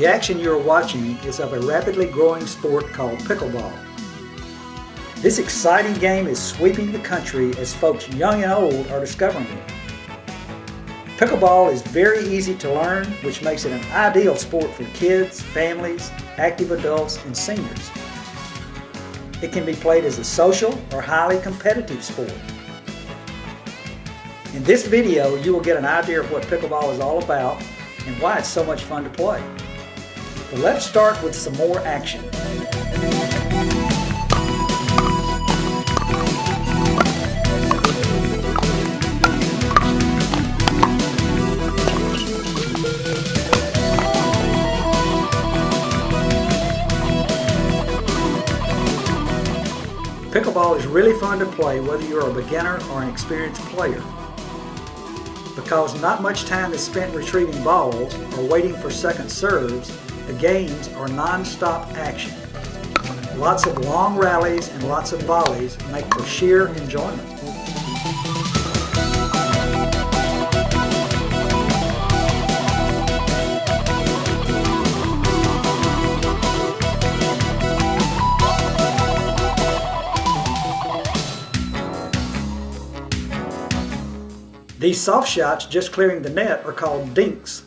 The action you are watching is of a rapidly growing sport called pickleball. This exciting game is sweeping the country as folks young and old are discovering it. Pickleball is very easy to learn, which makes it an ideal sport for kids, families, active adults, and seniors. It can be played as a social or highly competitive sport. In this video, you will get an idea of what pickleball is all about and why it's so much fun to play. But let's start with some more action. Pickleball is really fun to play whether you're a beginner or an experienced player. Because not much time is spent retrieving balls or waiting for second serves, the games are non-stop action. Lots of long rallies and lots of volleys make for sheer enjoyment. These soft shots just clearing the net are called dinks.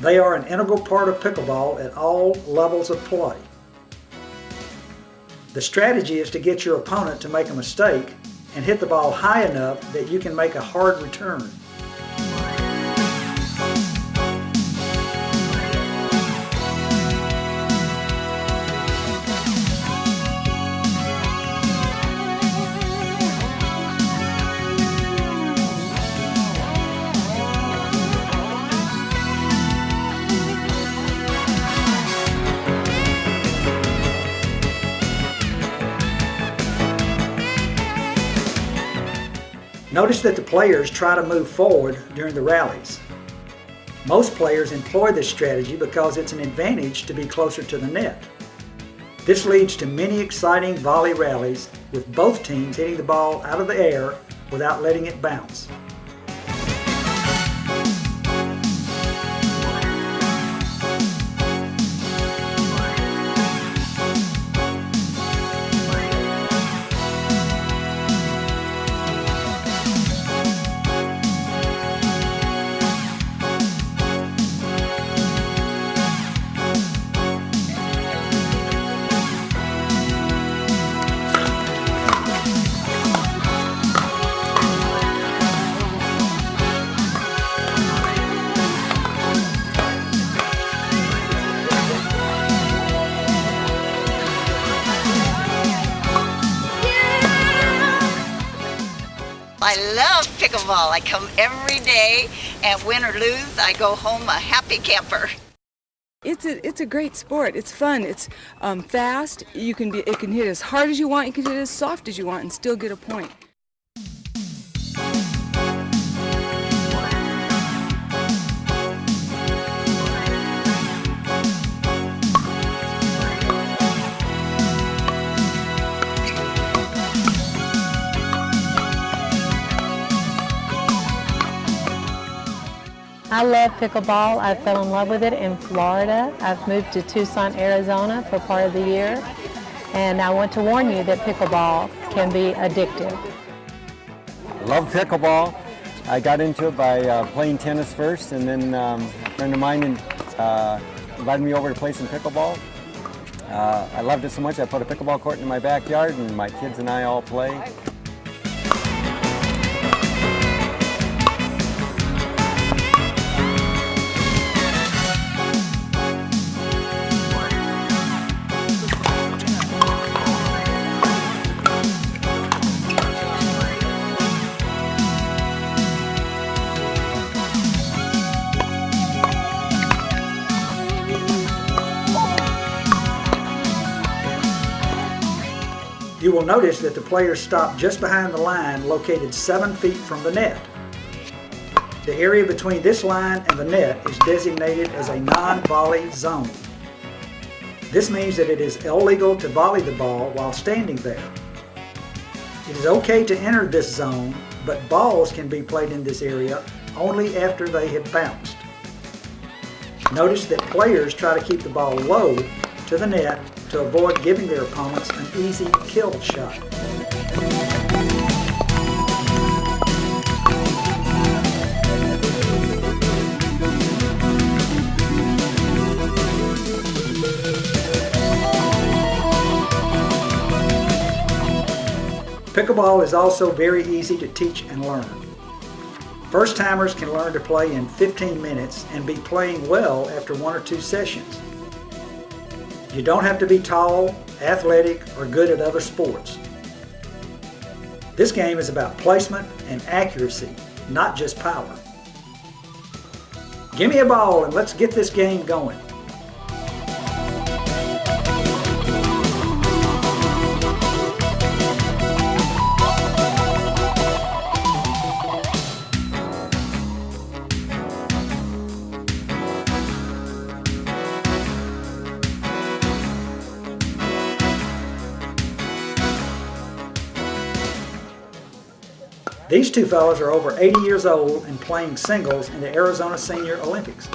They are an integral part of pickleball at all levels of play. The strategy is to get your opponent to make a mistake and hit the ball high enough that you can make a hard return. Notice that the players try to move forward during the rallies. Most players employ this strategy because it's an advantage to be closer to the net. This leads to many exciting volley rallies with both teams hitting the ball out of the air without letting it bounce. I love pickleball. I come every day, and win or lose, I go home a happy camper. It's a great sport. It's fun. It's fast. It can hit as hard as you want. You can hit as soft as you want and still get a point. I love pickleball. I fell in love with it in Florida. I've moved to Tucson, Arizona for part of the year. And I want to warn you that pickleball can be addictive. I love pickleball. I got into it by playing tennis first, and then a friend of mine invited me over to play some pickleball. I loved it so much I put a pickleball court in my backyard, and my kids and I all play. You will notice that the players stop just behind the line located 7 feet from the net. The area between this line and the net is designated as a non-volley zone. This means that it is illegal to volley the ball while standing there. It is okay to enter this zone, but balls can be played in this area only after they have bounced. Notice that players try to keep the ball low to the net to avoid giving their opponents an easy kill shot. Pickleball is also very easy to teach and learn. First-timers can learn to play in 15 minutes and be playing well after 1 or 2 sessions. You don't have to be tall, athletic, or good at other sports. This game is about placement and accuracy, not just power. Give me a ball and let's get this game going. These two fellows are over 80 years old and playing singles in the Arizona Senior Olympics.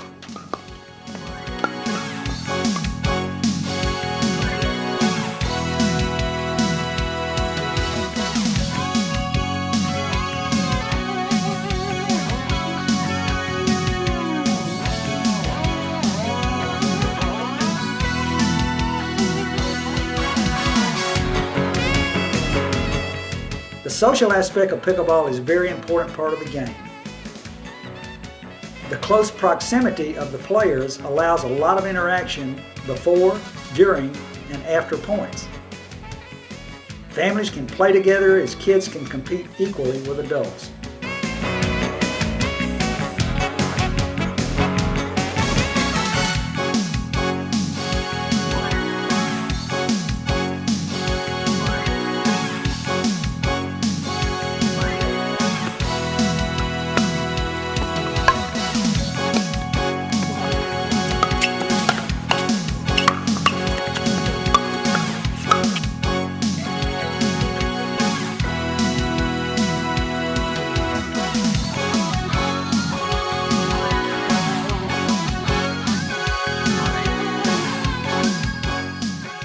The social aspect of pickleball is a very important part of the game. The close proximity of the players allows a lot of interaction before, during, and after points. Families can play together as kids can compete equally with adults.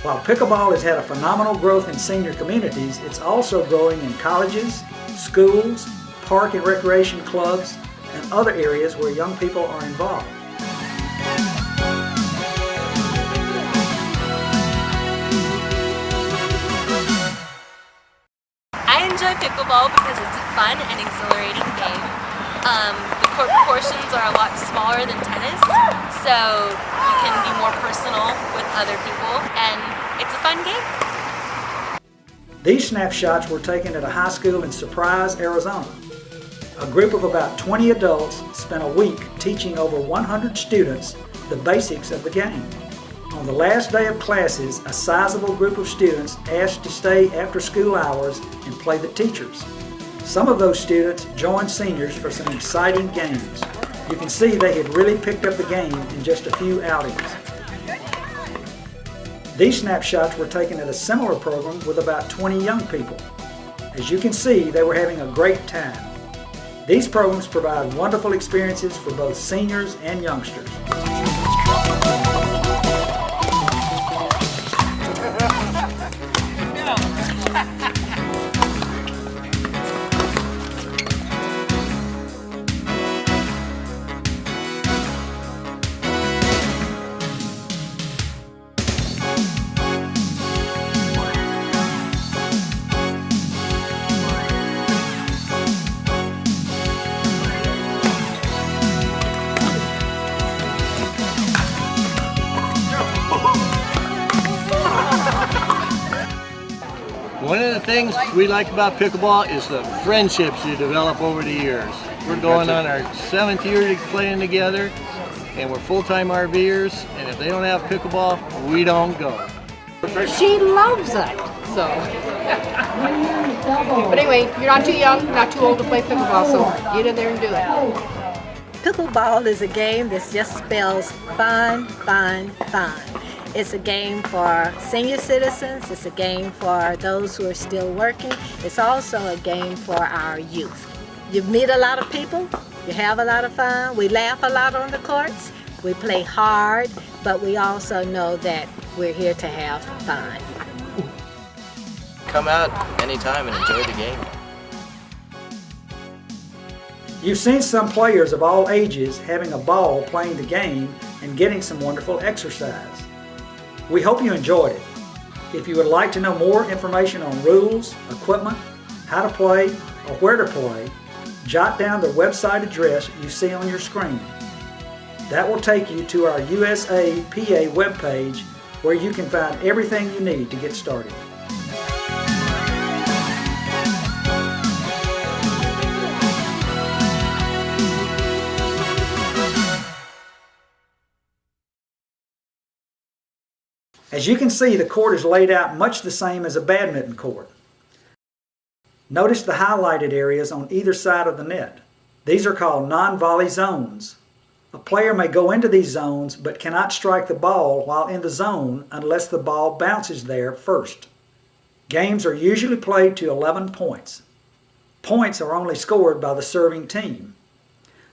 While pickleball has had a phenomenal growth in senior communities, it's also growing in colleges, schools, park and recreation clubs, and other areas where young people are involved. I enjoy pickleball because it's a fun and exhilarating game. The court proportions are a lot smaller than tennis, so you can be more personal with other people, and it's a fun game. These snapshots were taken at a high school in Surprise, Arizona. A group of about 20 adults spent a week teaching over 100 students the basics of the game. On the last day of classes, a sizable group of students asked to stay after school hours and play the teachers. Some of those students joined seniors for some exciting games. You can see they had really picked up the game in just a few outings. These snapshots were taken at a similar program with about 20 young people. As you can see, they were having a great time. These programs provide wonderful experiences for both seniors and youngsters. One of the things we like about pickleball is the friendships you develop over the years. We're going on our 7th year playing together, and we're full-time RVers, and if they don't have pickleball, we don't go. She loves it, so. But anyway, you're not too young, not too old to play pickleball, so get in there and do it. Pickleball is a game that just spells fun, fun, fun. It's a game for senior citizens, it's a game for those who are still working, it's also a game for our youth. You meet a lot of people, you have a lot of fun, we laugh a lot on the courts, We play hard, but we also know that we're here to have fun. Come out anytime and enjoy the game. You've seen some players of all ages having a ball playing the game and getting some wonderful exercise. We hope you enjoyed it. If you would like to know more information on rules, equipment, how to play, or where to play, jot down the website address you see on your screen. That will take you to our USAPA webpage where you can find everything you need to get started. As you can see, the court is laid out much the same as a badminton court. Notice the highlighted areas on either side of the net. These are called non-volley zones. A player may go into these zones but cannot strike the ball while in the zone unless the ball bounces there first. Games are usually played to 11 points. Points are only scored by the serving team.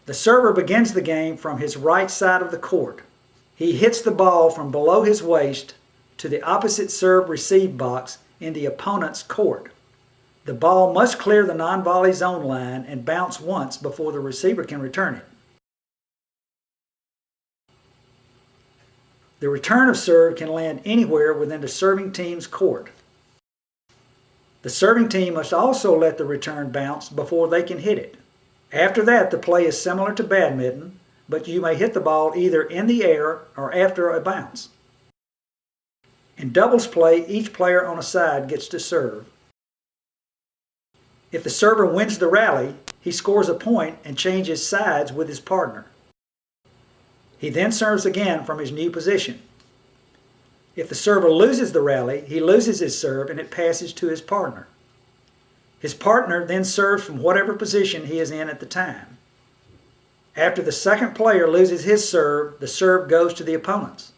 The server begins the game from his right side of the court. He hits the ball from below his waist to the opposite serve-receive box in the opponent's court. The ball must clear the non-volley zone line and bounce once before the receiver can return it. The return of serve can land anywhere within the serving team's court. The serving team must also let the return bounce before they can hit it. After that, the play is similar to badminton, but you may hit the ball either in the air or after a bounce. In doubles play, each player on a side gets to serve. If the server wins the rally, he scores a point and changes sides with his partner. He then serves again from his new position. If the server loses the rally, he loses his serve and it passes to his partner. His partner then serves from whatever position he is in at the time. After the second player loses his serve, the serve goes to the opponents.